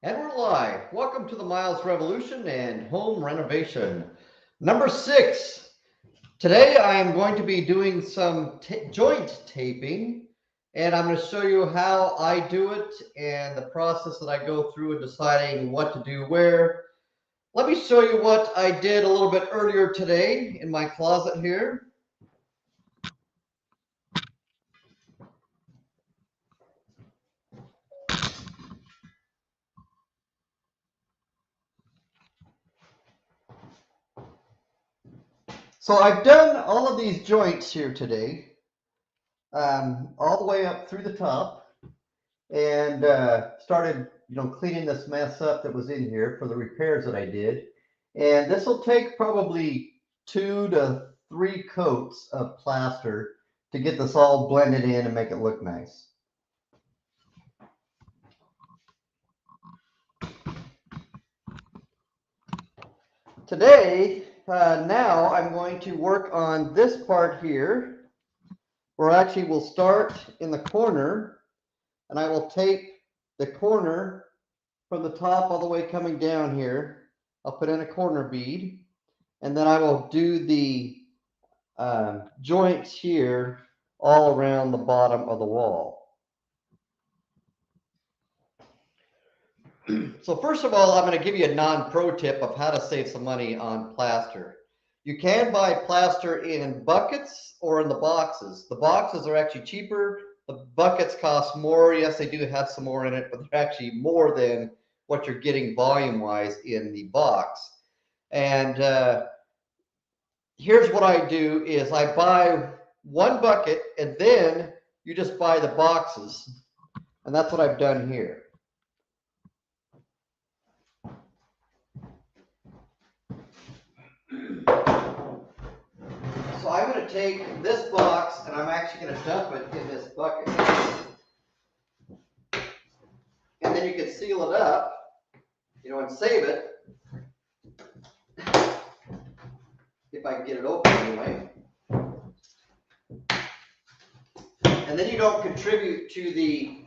And we're live. Welcome to the Miles Revolution and Home Renovation. Number 6. Today I am going to be doing some joint taping, and I'm going to show you how I do it and the process that I go through in deciding what to do where. Let me show you what I did a little bit earlier today in my closet here. So I've done all of these joints here today, all the way up through the top, and started, cleaning this mess up that was in here for the repairs that I did. And this will take probably 2 to 3 coats of plaster to get this all blended in and make it look nice. Today, now I'm going to work on this part here, where actually we'll start in the corner, and I will tape the corner from the top all the way coming down here. I'll put in a corner bead, and then I will do the joints here all around the bottom of the wall. So first of all, I'm going to give you a non-pro tip of how to save some money on plaster. You can buy plaster in buckets or in the boxes. The boxes are actually cheaper. The buckets cost more. Yes, they do have some more in it, but they're actually more than what you're getting volume-wise in the box. And here's what I do is I buy one bucket and then you just buy the boxes. And that's what I've done here. So I'm going to take this box and I'm actually going to dump it in this bucket. And then you can seal it up, and save it. If I can get it open anyway. And then you don't contribute to the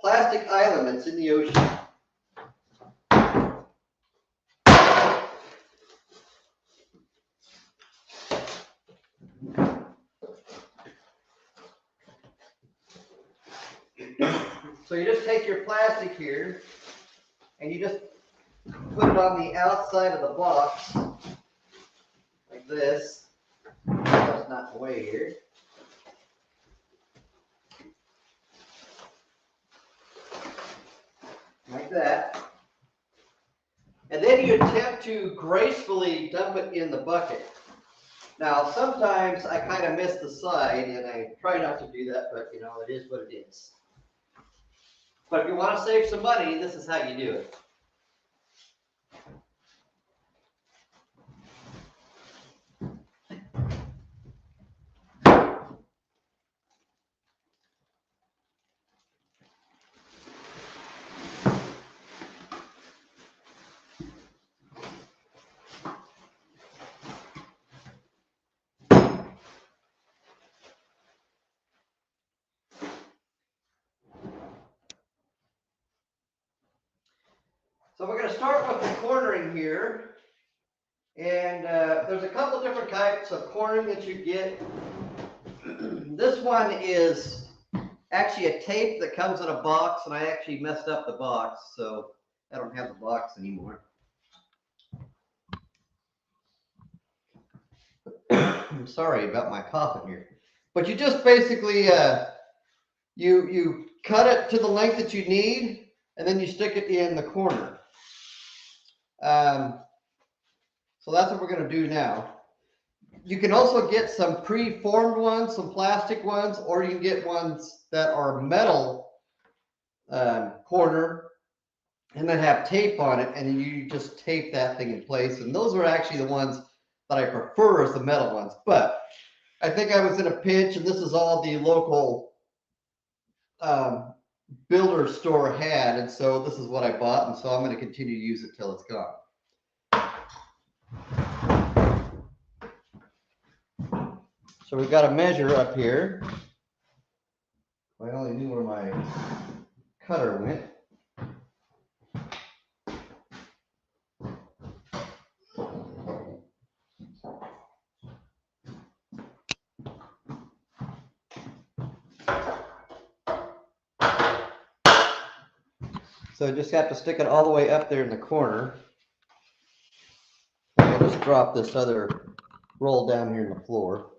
plastic island that's in the ocean. So you just take your plastic here and you just put it on the outside of the box like this. That's not the way here. Like that. And then you attempt to gracefully dump it in the bucket. Now, sometimes I kind of miss the side, and I try not to do that, but it is what it is. But if you want to save some money, this is how you do it. So we're going to start with the cornering here. And there's a couple different types of cornering that you get. This one is actually a tape that comes in a box, and I actually messed up the box, so I don't have the box anymore. I'm sorry about my coughing here. But you just basically, you cut it to the length that you need, and then you stick it in the corner. So that's what we're going to do now. You can also get some pre-formed ones, some plastic ones, or you can get ones that are metal corner and then have tape on it, and you just tape that thing in place. And those are actually the ones that I prefer as the metal ones. But I think I was in a pinch, and this is all the local builder store had, and so this is what I bought, and so I'm going to continue to use it till it's gone. So we've got a measure up here. I only knew where my cutter went. So just have to stick it all the way up there in the corner. And I'll just drop this other roll down here in the floor.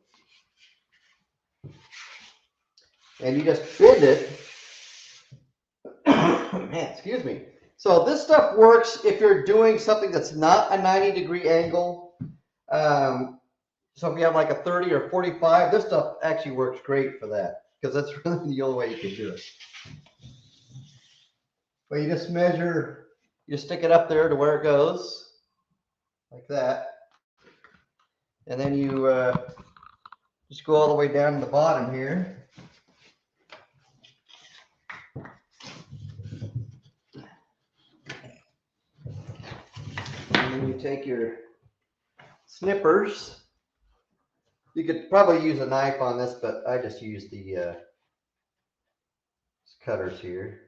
And you just bend it. Man, excuse me. So this stuff works if you're doing something that's not a 90-degree angle. So if you have like a 30 or 45, this stuff actually works great for that, because that's really the only way you can do it. But you just measure, you stick it up there to where it goes, like that. And then you just go all the way down to the bottom here. And then you take your snippers. You could probably use a knife on this, but I just use the cutters here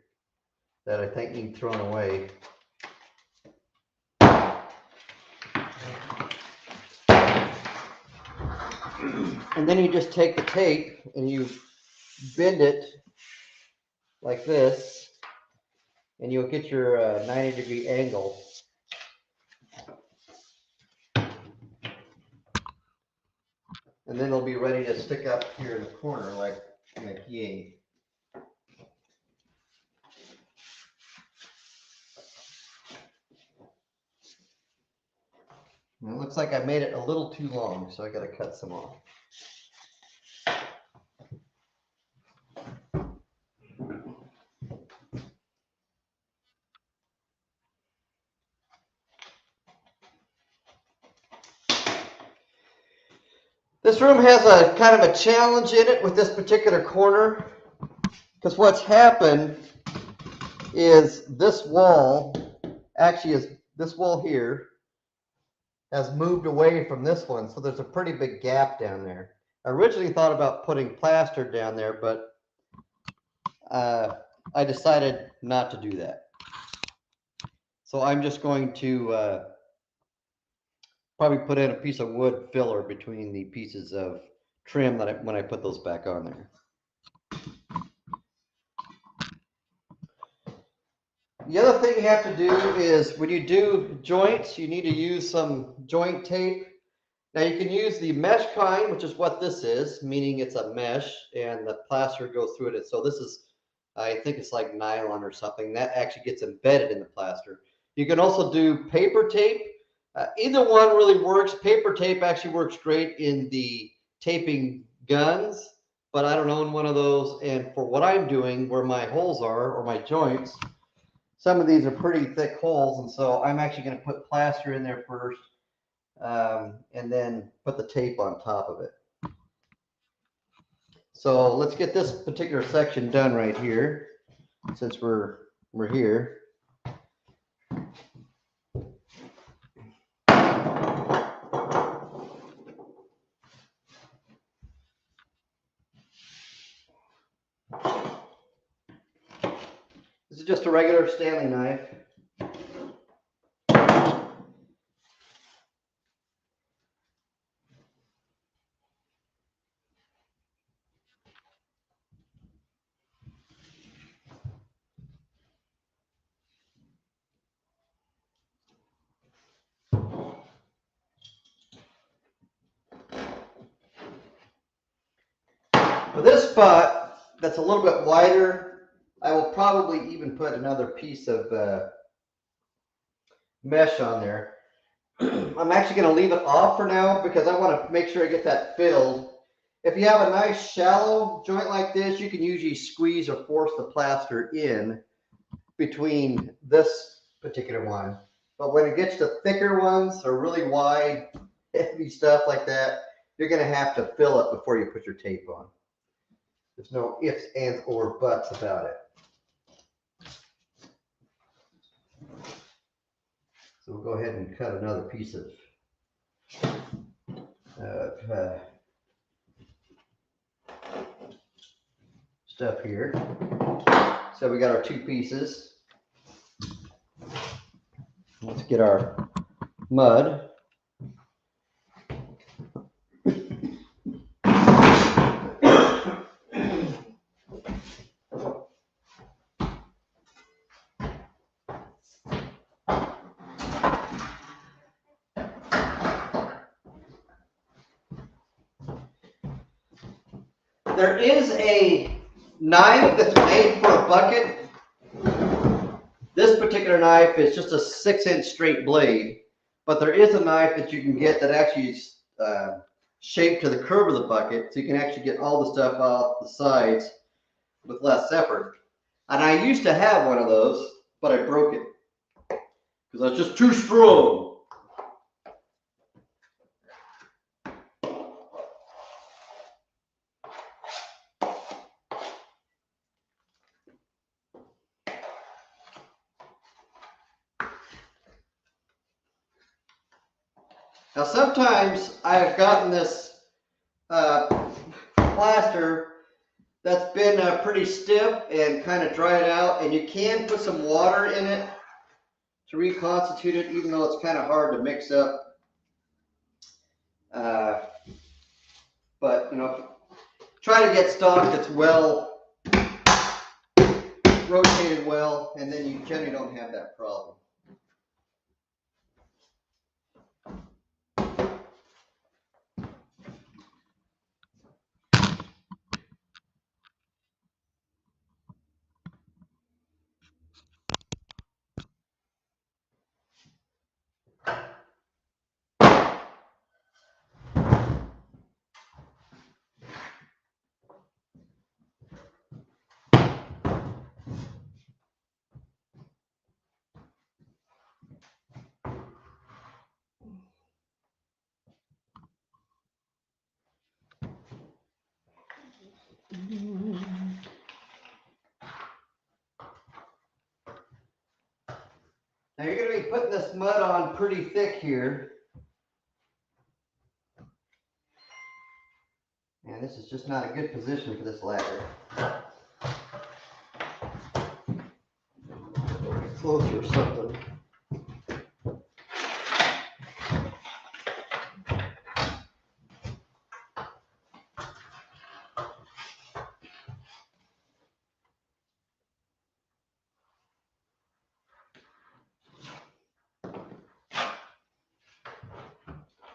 that I think need thrown away. And then you just take the tape and you bend it like this, and you'll get your 90-degree angle. And then it'll be ready to stick up here in the corner like yay. And it looks like I made it a little too long, so I got to cut some off. This room has a kind of a challenge in it with this particular corner, because what's happened is this wall, actually is this wall here, has moved away from this one, so there's a pretty big gap down there. I originally thought about putting plaster down there, but I decided not to do that. So I'm just going to probably put in a piece of wood filler between the pieces of trim that when I put those back on there. The other thing you have to do is when you do joints, you need to use some joint tape. Now you can use the mesh kind, which is what this is, meaning it's a mesh and the plaster goes through it. So this is, I think it's like nylon or something. That actually gets embedded in the plaster. You can also do paper tape. Either one really works. Paper tape actually works great in the taping guns, but I don't own one of those. And for what I'm doing, where my holes are, or my joints, some of these are pretty thick holes, and so I'm actually going to put plaster in there first, and then put the tape on top of it. So let's get this particular section done right here, since we're here. This is just a regular Stanley knife. For this spot that's a little bit wider, I will probably even put another piece of mesh on there. I'm actually going to leave it off for now because I want to make sure I get that filled. If you have a nice shallow joint like this, you can usually squeeze or force the plaster in between this particular one. But when it gets to thicker ones or really wide, heavy stuff like that, you're going to have to fill it before you put your tape on. There's no ifs, ands, or buts about it. So we'll go ahead and cut another piece of stuff here. So we got our two pieces. Let's get our mud. There is a knife that's made for a bucket. This particular knife is just a 6-inch straight blade, but there is a knife that you can get that actually is shaped to the curve of the bucket, so you can actually get all the stuff off the sides with less effort. And I used to have one of those, but I broke it because I was just too strong. Now sometimes I've gotten this plaster that's been pretty stiff and kind of dried out, and you can put some water in it to reconstitute it, even though it's kind of hard to mix up. But you know, try to get stock that's well rotated well, and then you generally don't have that problem. Now you're going to be putting this mud on pretty thick here. And this is just not a good position for this ladder. Closer or something.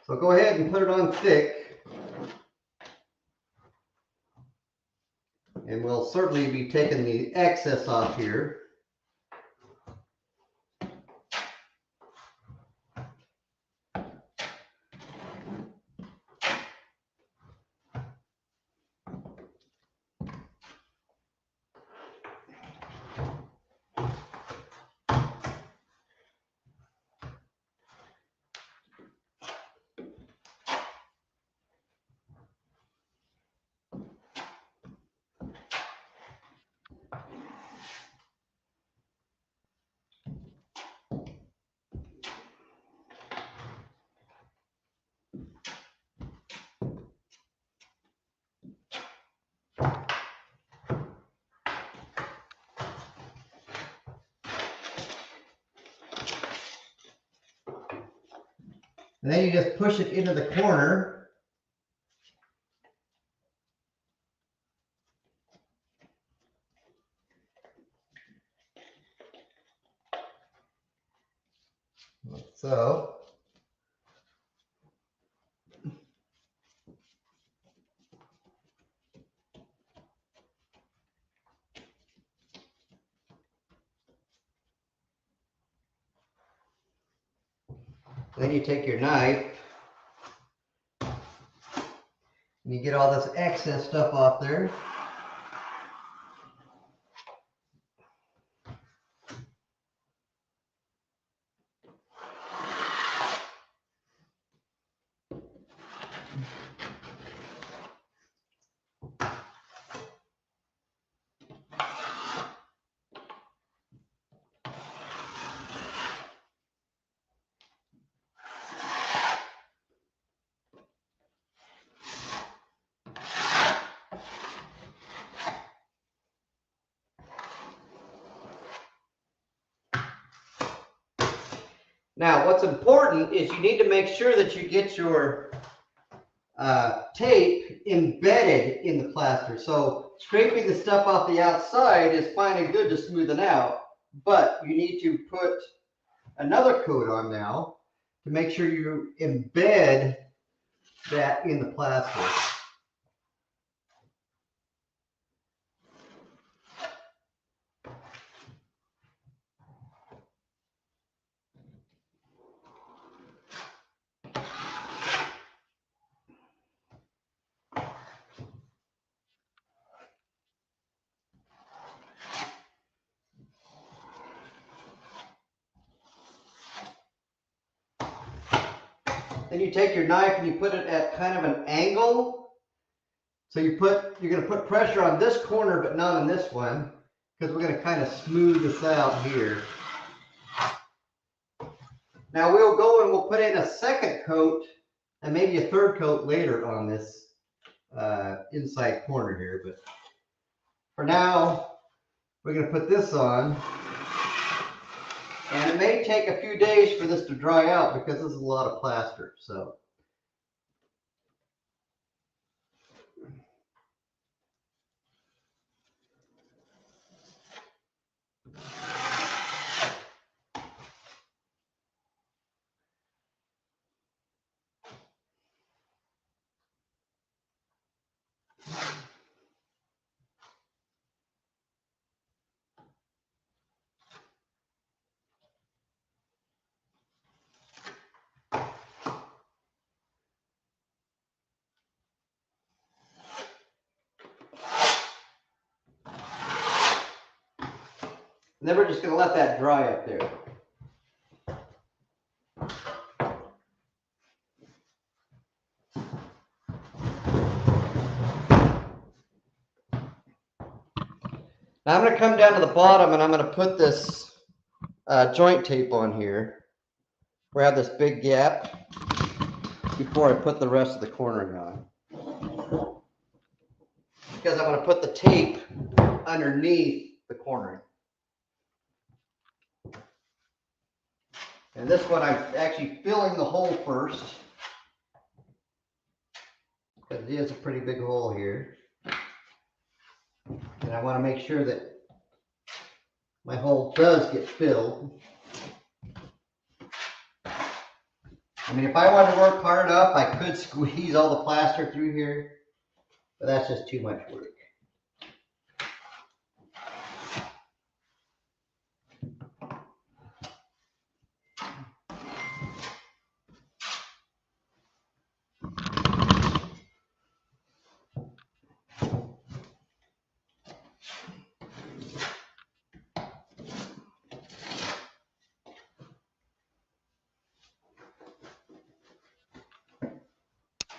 So go ahead and put it on thick. And we'll certainly be taking the excess off here. And then you just push it into the corner. Like so. Then you take your knife and you get all this excess stuff off there. Now, what's important is you need to make sure that you get your tape embedded in the plaster. So scraping the stuff off the outside is fine and good to smoothen out, but you need to put another coat on now to make sure you embed that in the plaster. Then you take your knife and you put it at kind of an angle. So you're going to put pressure on this corner, but not on this one, because we're going to kind of smooth this out here. Now we'll go and we'll put in a second coat and maybe a third coat later on this inside corner here. But for now, we're going to put this on. And it may take a few days for this to dry out because this is a lot of plaster. So. And then we're just going to let that dry up there. Now I'm going to come down to the bottom and I'm going to put this joint tape on here. We have this big gap before I put the rest of the cornering on. Because I'm going to put the tape underneath the cornering. And this one I'm actually filling the hole first. Because it is a pretty big hole here. And I want to make sure that my hole does get filled. I mean, if I wanted to work hard enough, I could squeeze all the plaster through here, but that's just too much work.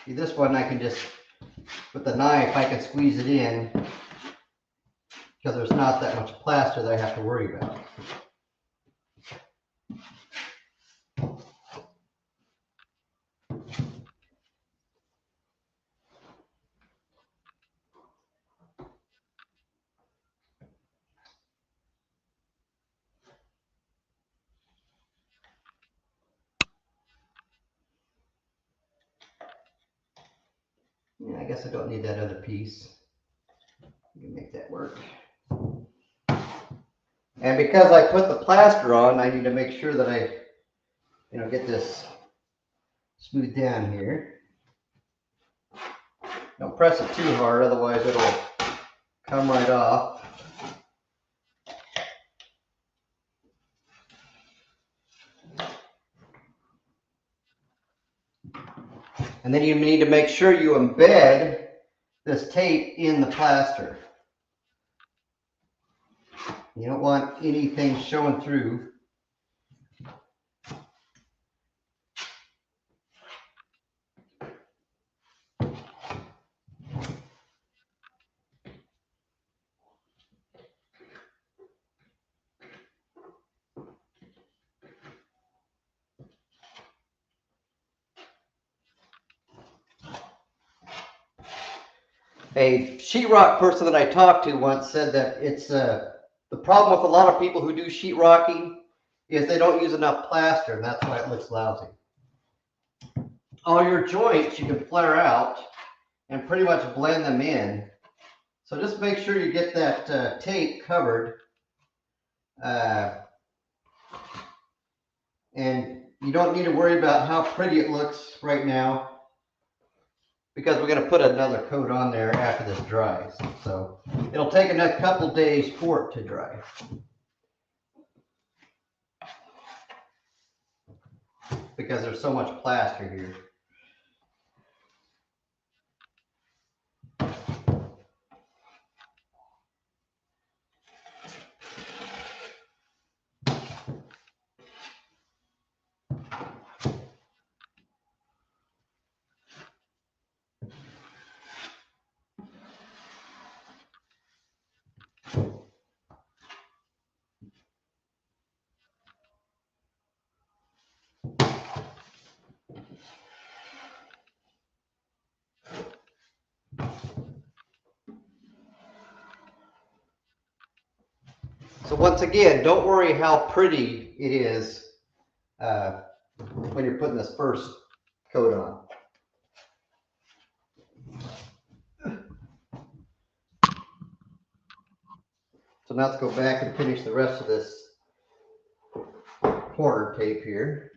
See, this one I can just, with the knife, I can squeeze it in because there's not that much plaster that I have to worry about. Yeah, I guess I don't need that other piece. I can make that work. And because I put the plaster on, I need to make sure that I, get this smoothed down here. Don't press it too hard, otherwise it'll come right off. And then you need to make sure you embed this tape in the plaster. You don't want anything showing through. A sheetrock person that I talked to once said that it's the problem with a lot of people who do sheetrocking is they don't use enough plaster, and that's why it looks lousy. All your joints you can flare out and pretty much blend them in. So just make sure you get that tape covered, and you don't need to worry about how pretty it looks right now, because we're going to put another coat on there after this dries. So it'll take a couple days for it to dry. Because there's so much plaster here. So once again, don't worry how pretty it is when you're putting this first coat on. So now let's go back and finish the rest of this corner tape here.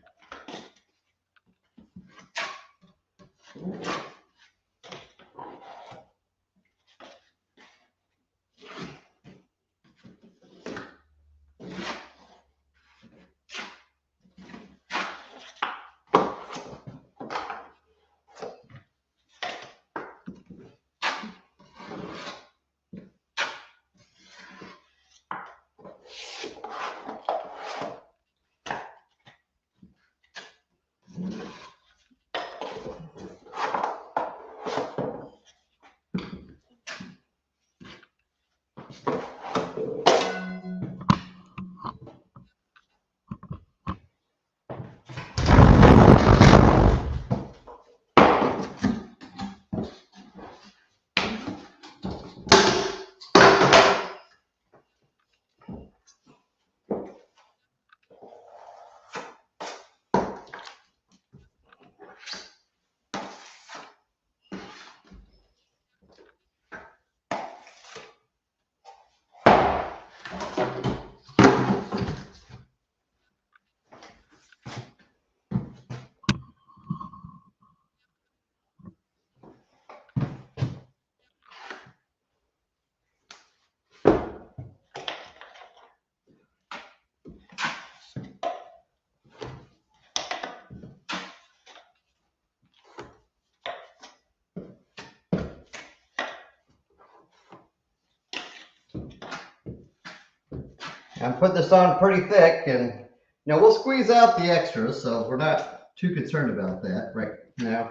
I'm putting this on pretty thick, and we'll squeeze out the extras, so we're not too concerned about that right now.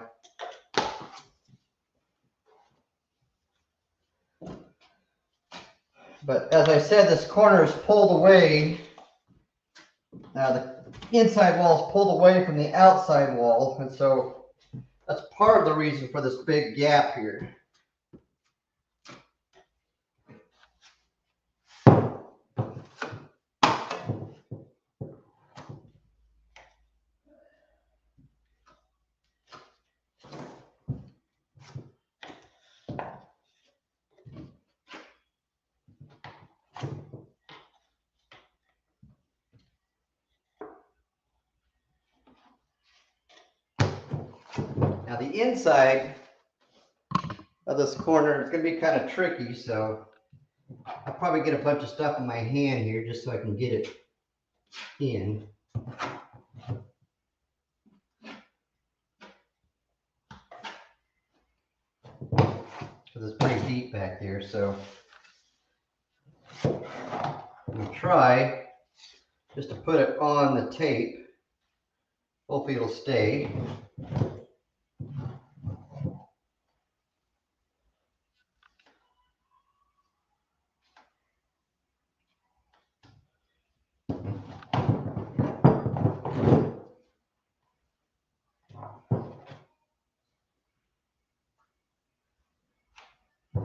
But as I said, this corner is pulled away. The inside wall is pulled away from the outside wall, and so that's part of the reason for this big gap here. Now the inside of this corner is going to be kind of tricky, so I'll probably get a bunch of stuff in my hand here just so I can get it in. Because it's pretty deep back there, so I'm going to try just to put it on the tape. Hopefully it'll stay.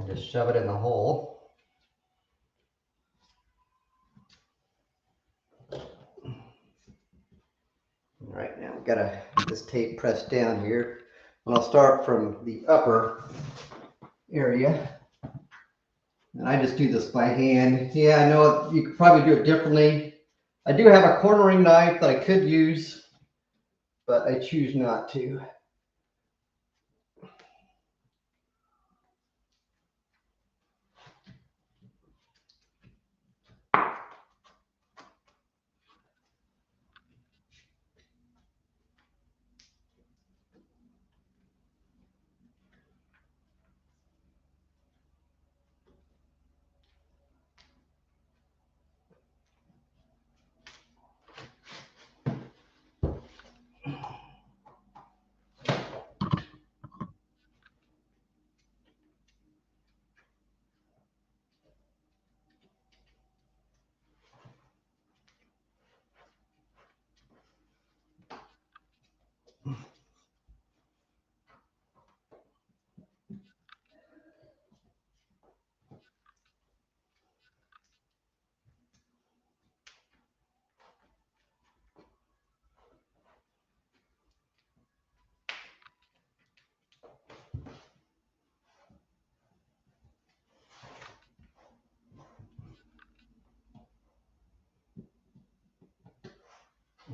Just shove it in the hole. All right, now we've got to get this tape pressed down here. And I'll start from the upper area. And I just do this by hand. Yeah, I know you could probably do it differently. I do have a cornering knife that I could use, but I choose not to.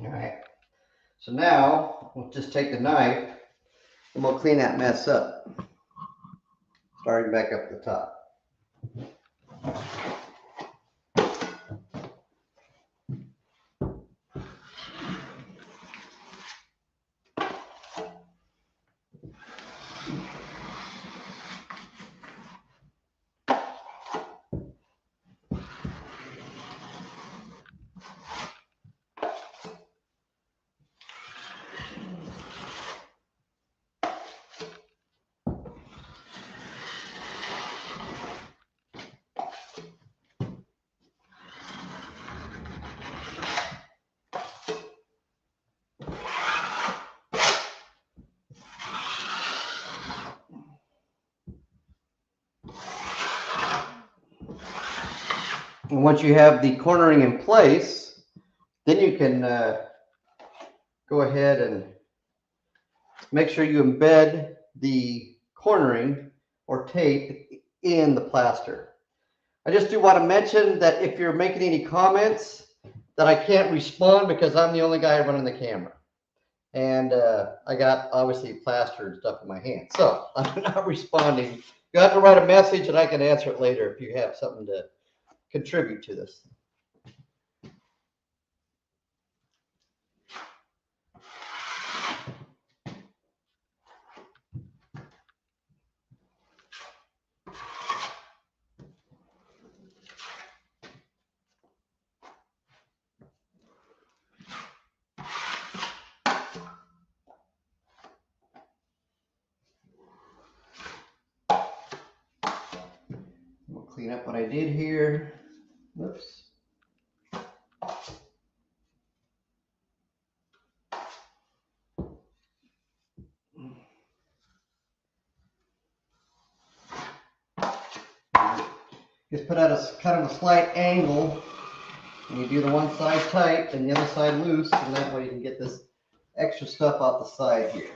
All right. So now we'll just take the knife and we'll clean that mess up. Starting back up at the top. And once you have the cornering in place, then you can go ahead and make sure you embed the cornering or tape in the plaster. I just do want to mention that if you're making any comments, that I can't respond because I'm the only guy running the camera. And I got obviously plaster and stuff in my hand. So I'm not responding. You have to write a message and I can answer it later if you have something to contribute to this. We'll clean up what I did here. Whoops. Just put out a kind of a slight angle, and you do the one side tight and the other side loose, and that way you can get this extra stuff off the side here.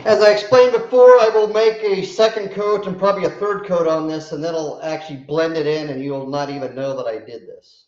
As I explained before, I will make a second coat and probably a third coat on this, and that'll actually blend it in, and you'll not even know that I did this.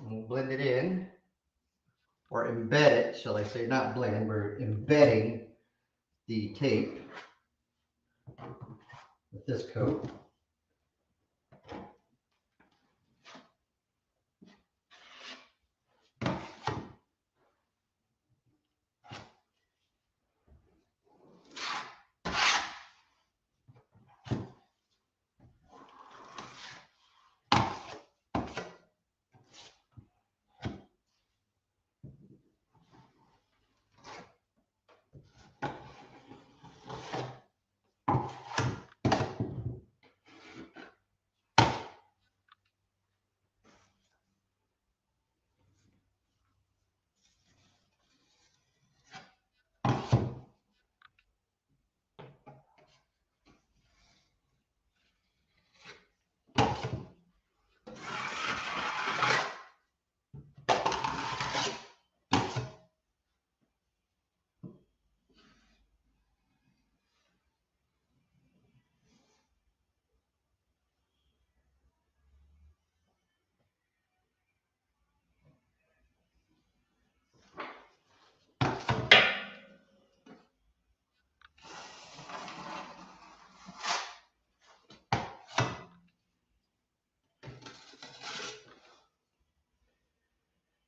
We'll blend it in, or embed it, shall I say, not blend, we're embedding the tape with this coat.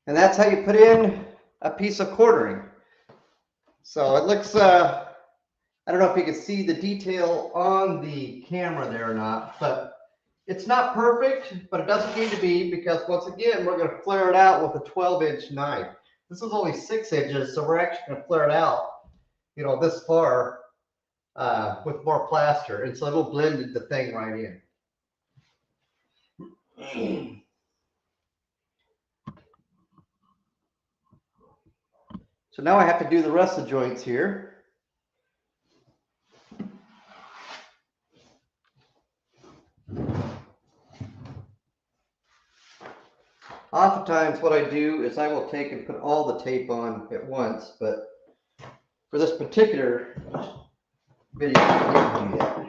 And that's how you put in a piece of quartering. So it looks, I don't know if you can see the detail on the camera there or not, but it's not perfect, but it doesn't need to be, because once again, we're going to flare it out with a 12-inch knife. This is only 6 inches, so we're actually going to flare it out, you know, this far with more plaster, and so it'll blend the thing right in. So now I have to do the rest of the joints here. Oftentimes what I do is I will take and put all the tape on at once, but for this particular video, I didn't do that.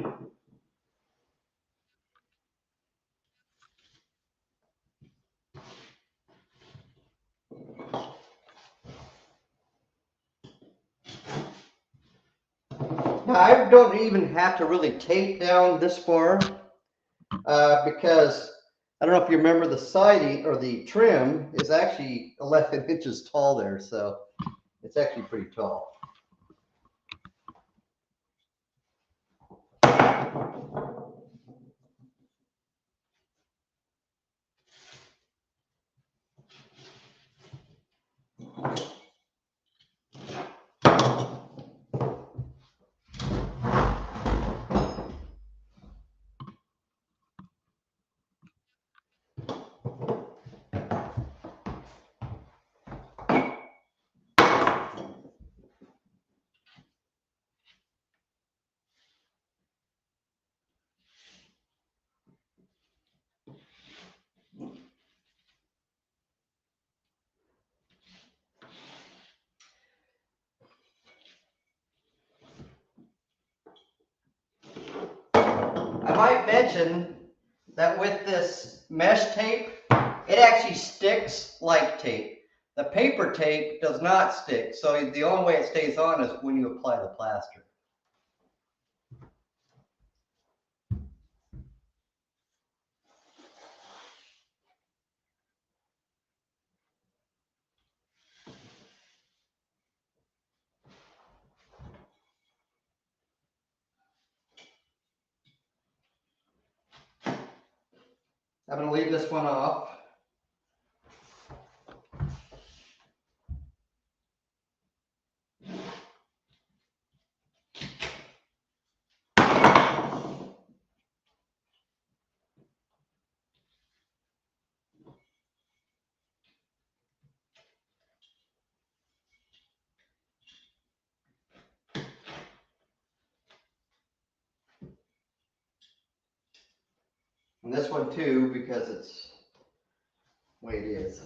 Now, I don't even have to really tape down this far because I don't know if you remember, the siding or the trim is actually 11 inches tall there, so it's actually pretty tall. I might mention that with this mesh tape, it actually sticks like tape. The paper tape does not stick, so the only way it stays on is when you apply the plaster. I'm going to leave this one off. And this one too, because it's the way it is.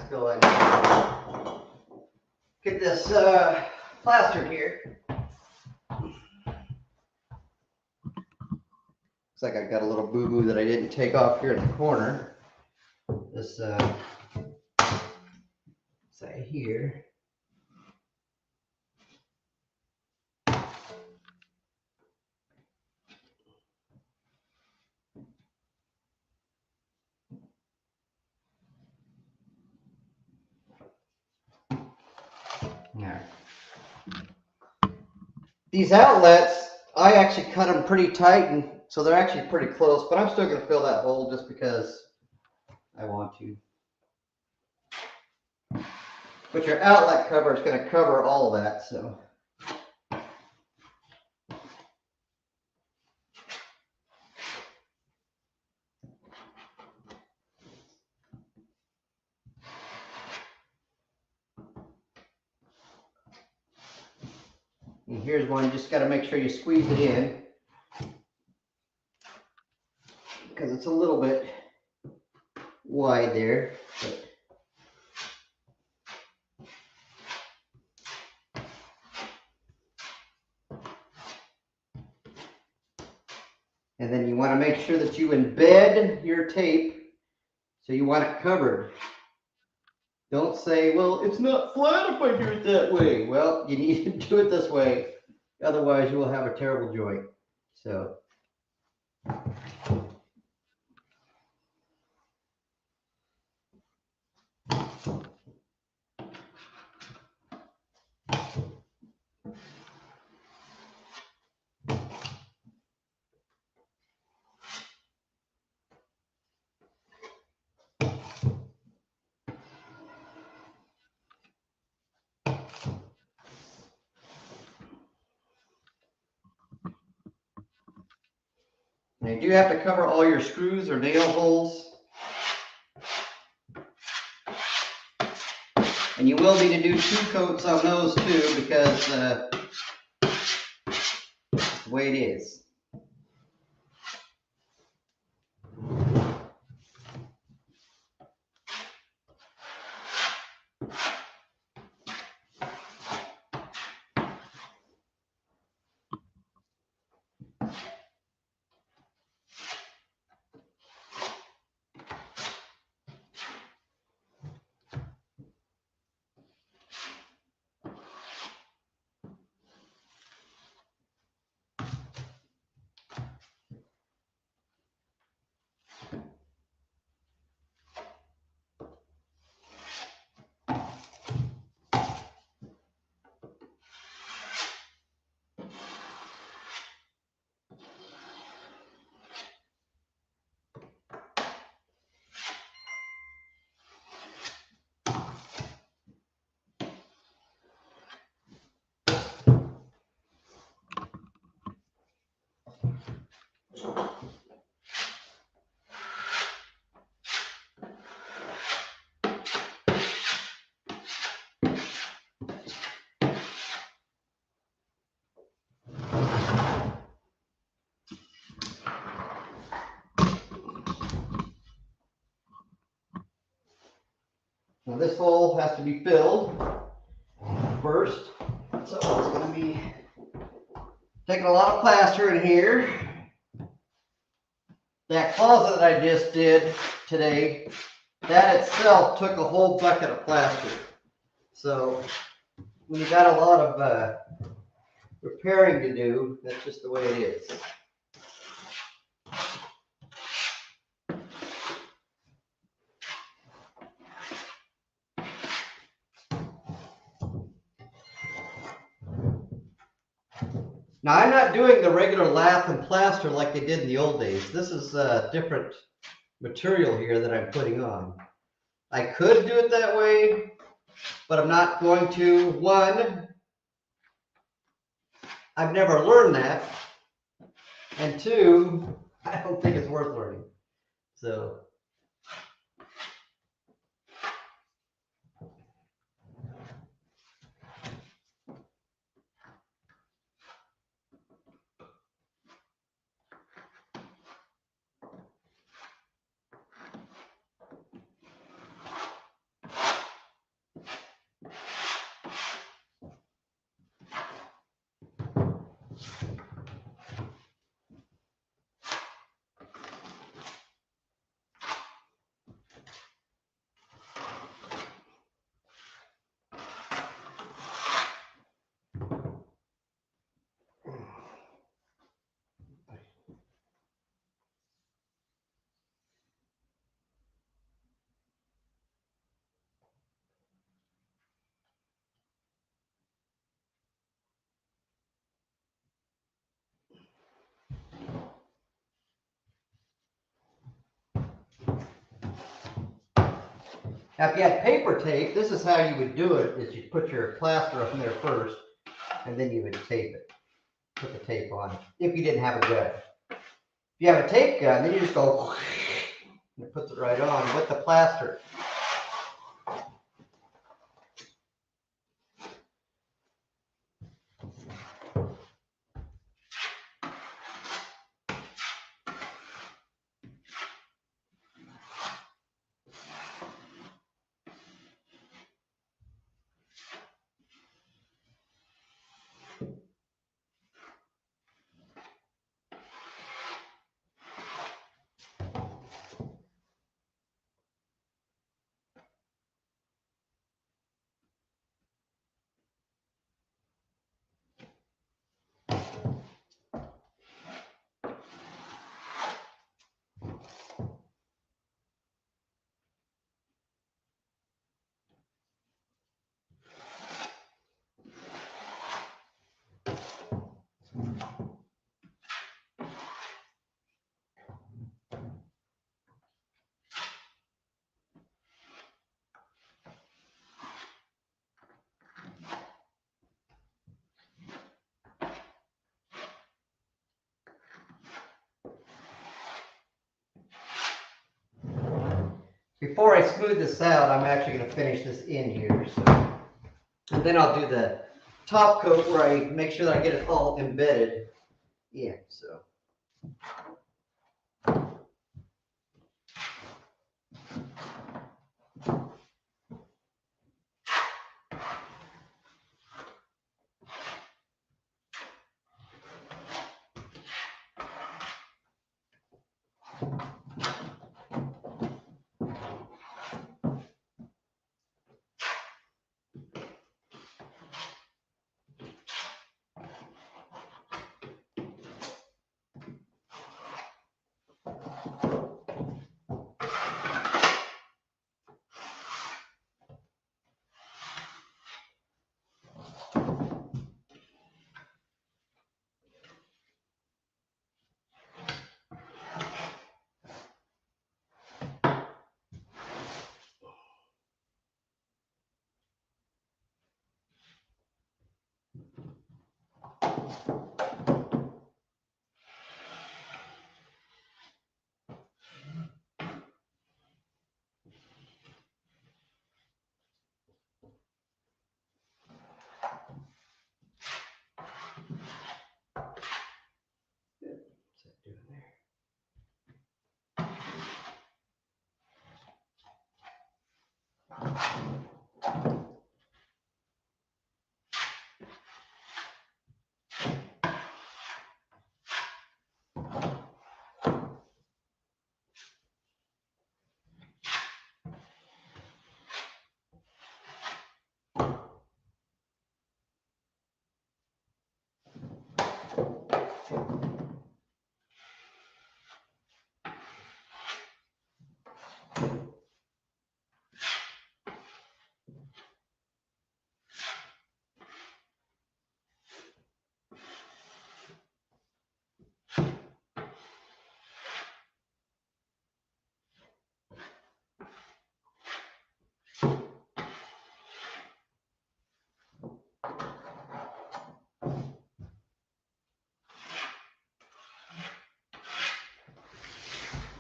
go ahead and get this plastered here. Looks like I've got a little boo-boo that I didn't take off here in the corner. This side here. Alright. These outlets, I actually cut them pretty tight, and so they're actually pretty close, but I'm still going to fill that hole just because I want to. But your outlet cover is going to cover all of that, so. And here's one, you just got to make sure you squeeze it in, because it's a little bit wide there. But and then you want to make sure that you embed your tape, so you want it covered. Don't say, well, it's not flat if I do it that way. Well, you need to do it this way. Otherwise, you will have a terrible joint. So. Now you do have to cover all your screws or nail holes. And you will need to do 2 coats on those too, because that's the way it is. Now this hole has to be filled first, so it's going to be taking a lot of plaster in here. That closet that I just did today, that itself took a whole bucket of plaster. So when you got a lot of repairing to do, that's just the way it is. Now I'm not doing the regular lath and plaster like they did in the old days. This is a different material here that I'm putting on. I could do it that way, but I'm not going to. One, I've never learned that. And two, I don't think it's worth learning. So. Now, if you had paper tape, this is how you would do it, is you put your plaster up in there first, and then you would tape it. Put the tape on, if you didn't have a gun. If you have a tape gun, then you just go, and it puts it right on with the plaster. Before I smooth this out, I'm actually going to finish this in here. So. And then I'll do the top coat where I make sure that I get it all embedded in. So.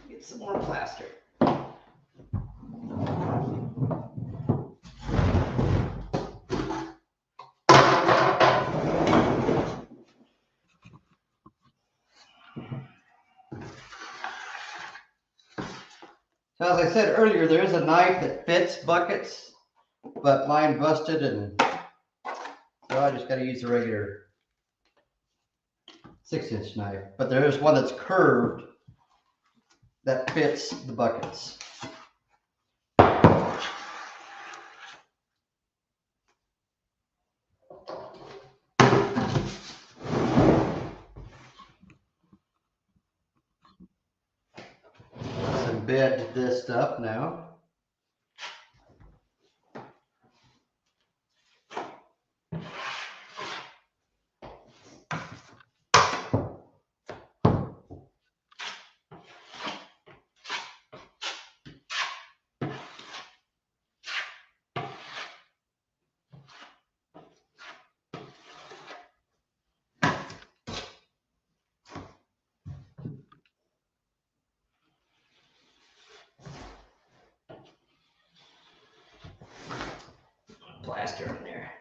Get some more plaster. So as I said earlier, there is a knife that fits buckets, but mine busted, and so I just got to use the regular 6-inch knife. But there is one that's curved that fits the buckets. Let's embed this stuff now. plaster on there.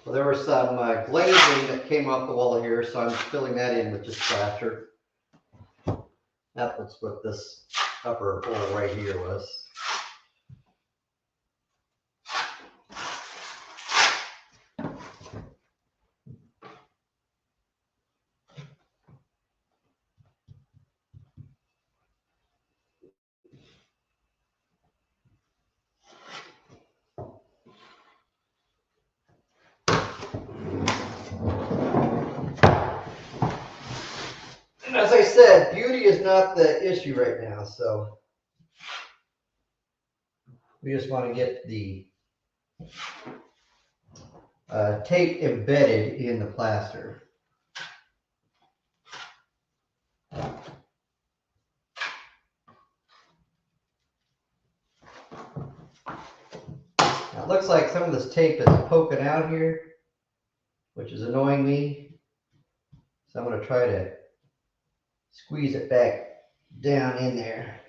Well, there was some glazing that came off the wall here, so I'm filling that in with just plaster. That's what this upper hole right here was. And as I said, beauty is not the issue right now, so we just want to get the tape embedded in the plaster. Now, it looks like some of this tape is poking out here, which is annoying me. So I'm going to try to squeeze it back down in there.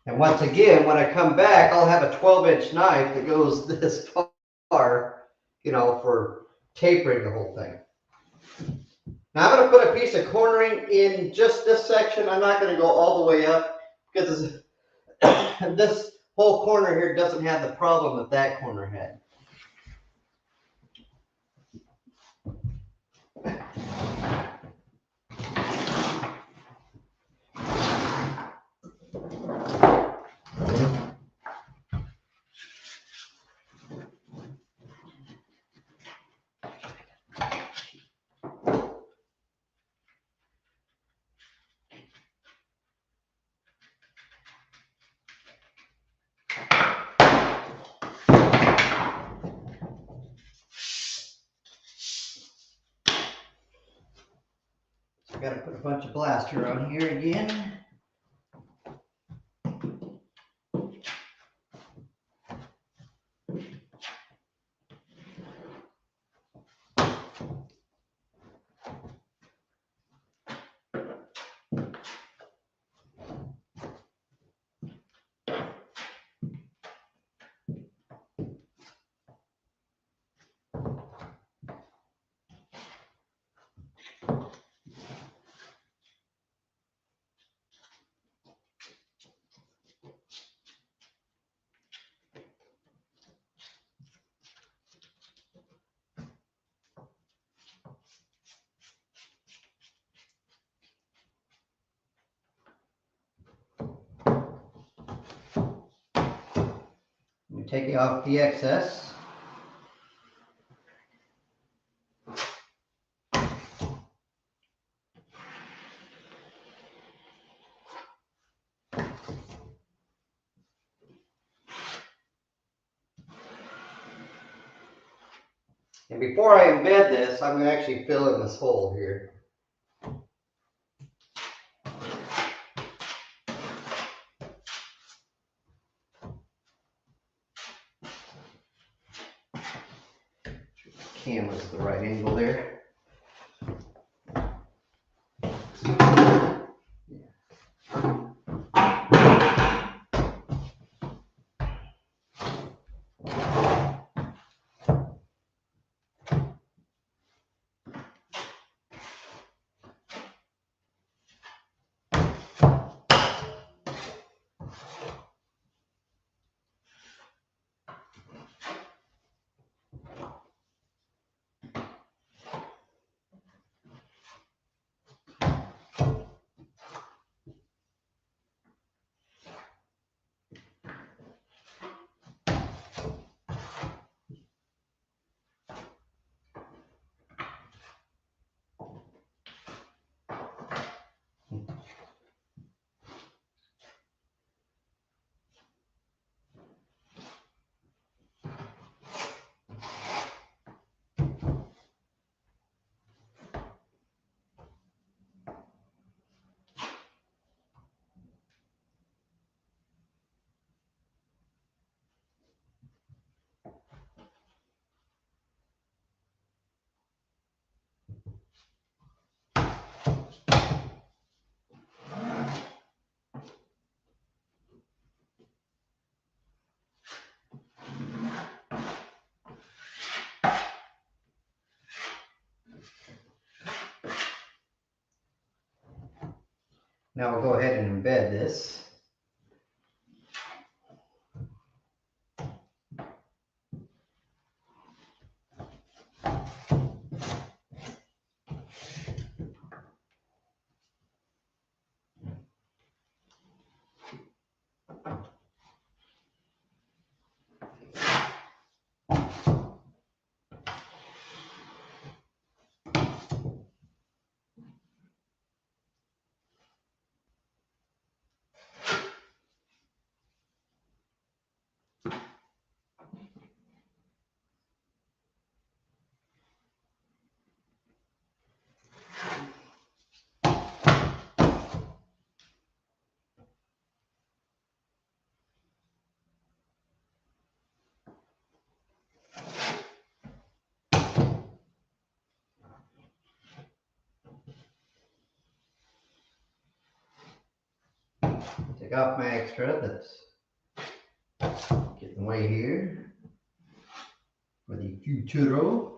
And once again, when I come back, I'll have a 12-inch knife that goes this far, you know, for tapering the whole thing. Now I'm going to put a piece of cornering in just this section. I'm not going to go all the way up because this whole corner here doesn't have the problem that that corner had. I've got to put a bunch of plaster on here again. I'm taking off the excess. And before I embed this, I'm going to actually fill in this hole here. Camera's at the right angle there. Now we'll go ahead and embed this. Take off my extra that's getting in the way here for the futuro.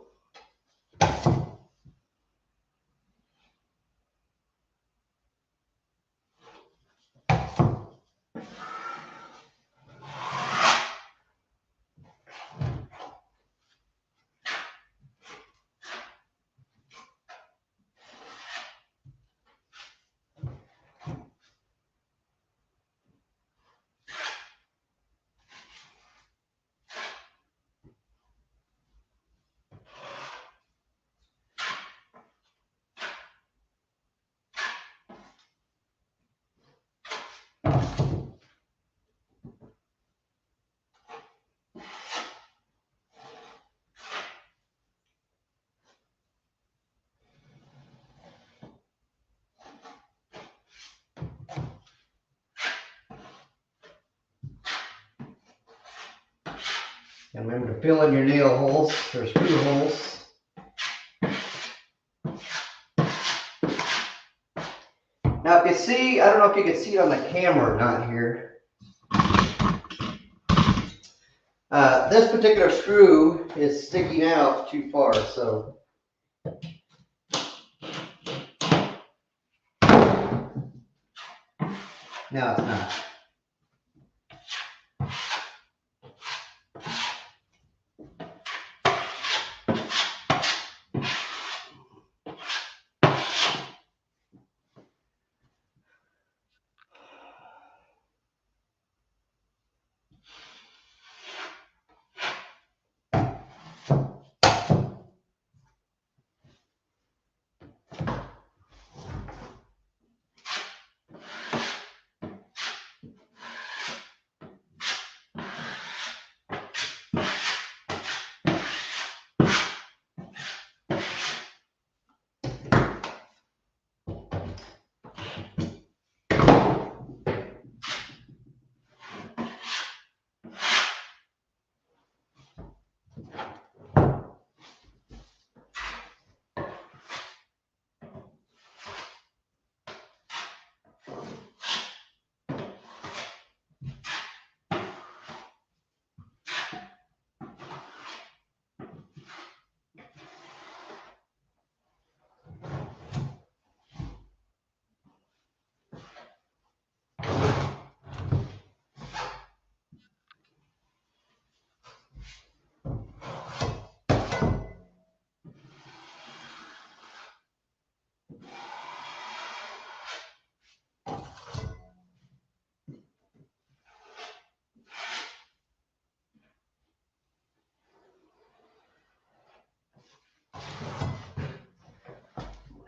And remember to fill in your nail holes or screw holes. Now if you see, I don't know if you can see it on the camera or not here. This particular screw is sticking out too far, so now it's not.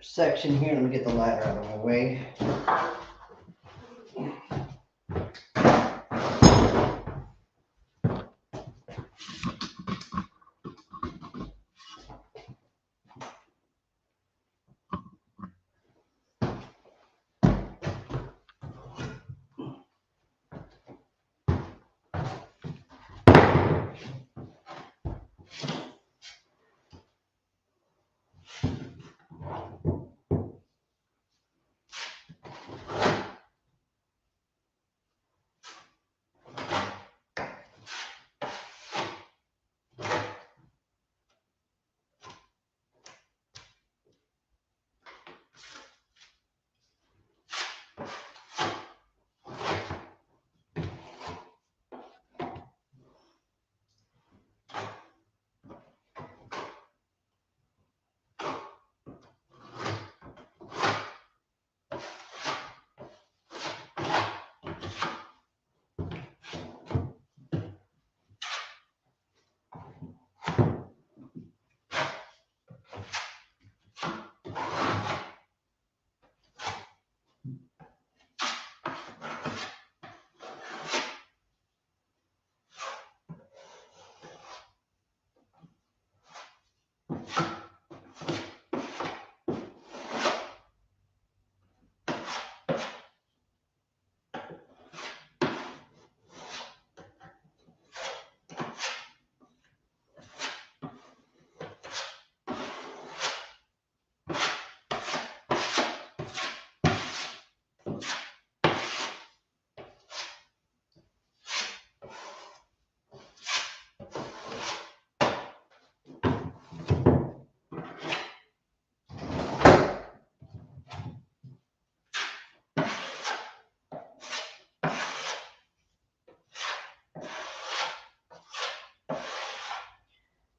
Section here. Let me get the ladder out of my way.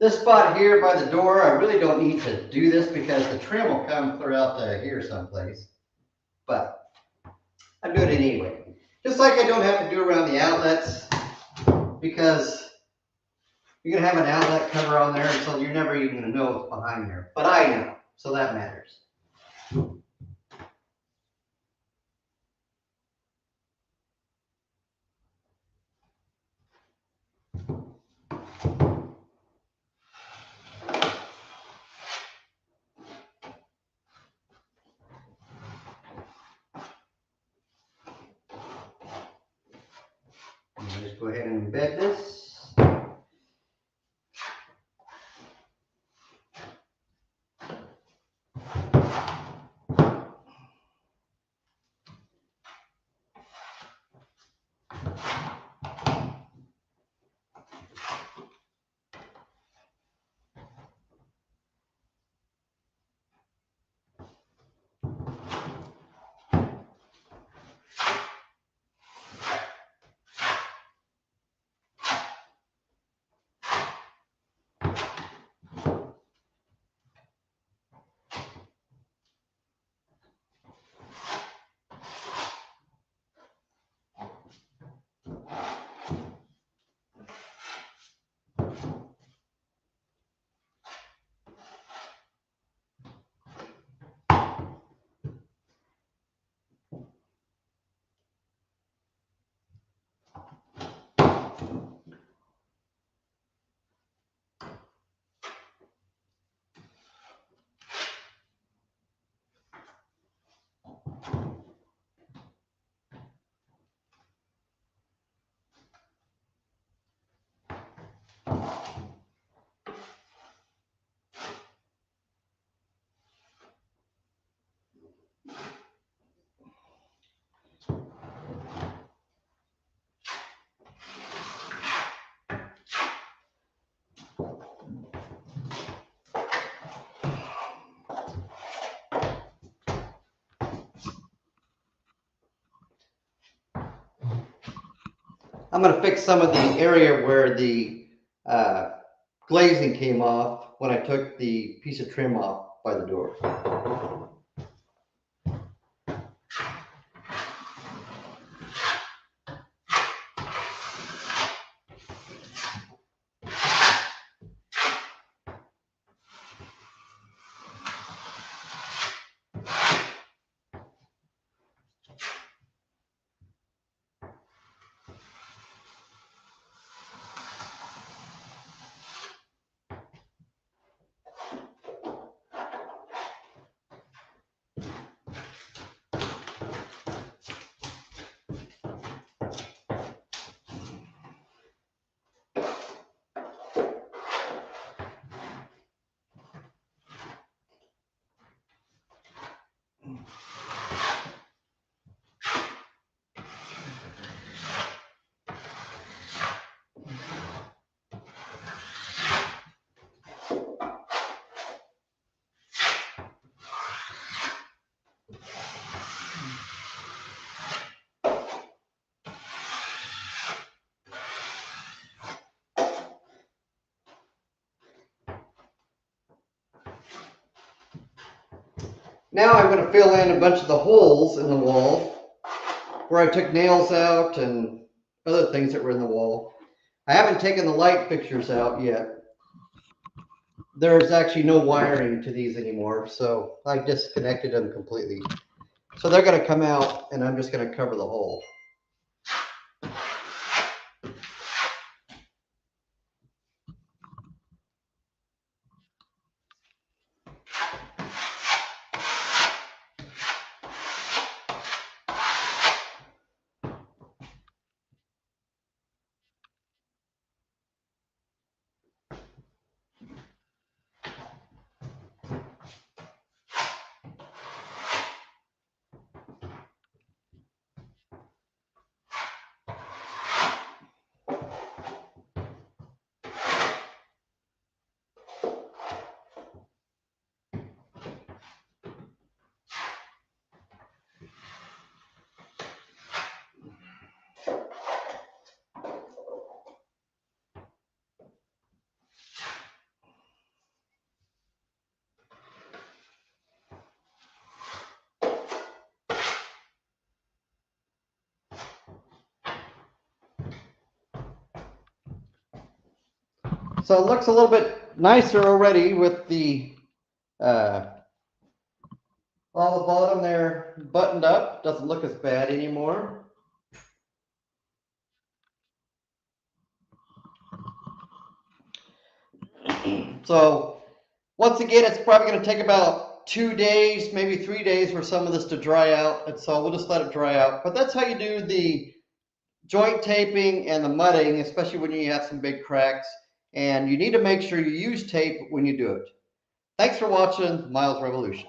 This spot here by the door, I really don't need to do this because the trim will come clear out to here someplace. But I'm doing it anyway. Just like I don't have to do around the outlets because you're gonna have an outlet cover on there, so you're never even gonna know what's behind there. But I know, so that matters. Just go ahead and embed this. I'm going to fix some of the area where the glazing came off when I took the piece of trim off by the door. Now I'm going to fill in a bunch of the holes in the wall where I took nails out and other things that were in the wall. I haven't taken the light fixtures out yet. There's actually no wiring to these anymore, so I disconnected them completely. So they're going to come out and I'm just going to cover the hole. So it looks a little bit nicer already with the all the bottom there buttoned up. Doesn't look as bad anymore. So once again, it's probably going to take about 2 days, maybe 3 days for some of this to dry out. And so we'll just let it dry out. But that's how you do the joint taping and the mudding, especially when you have some big cracks. And you need to make sure you use tape when you do it. Thanks for watching Miles Revolution.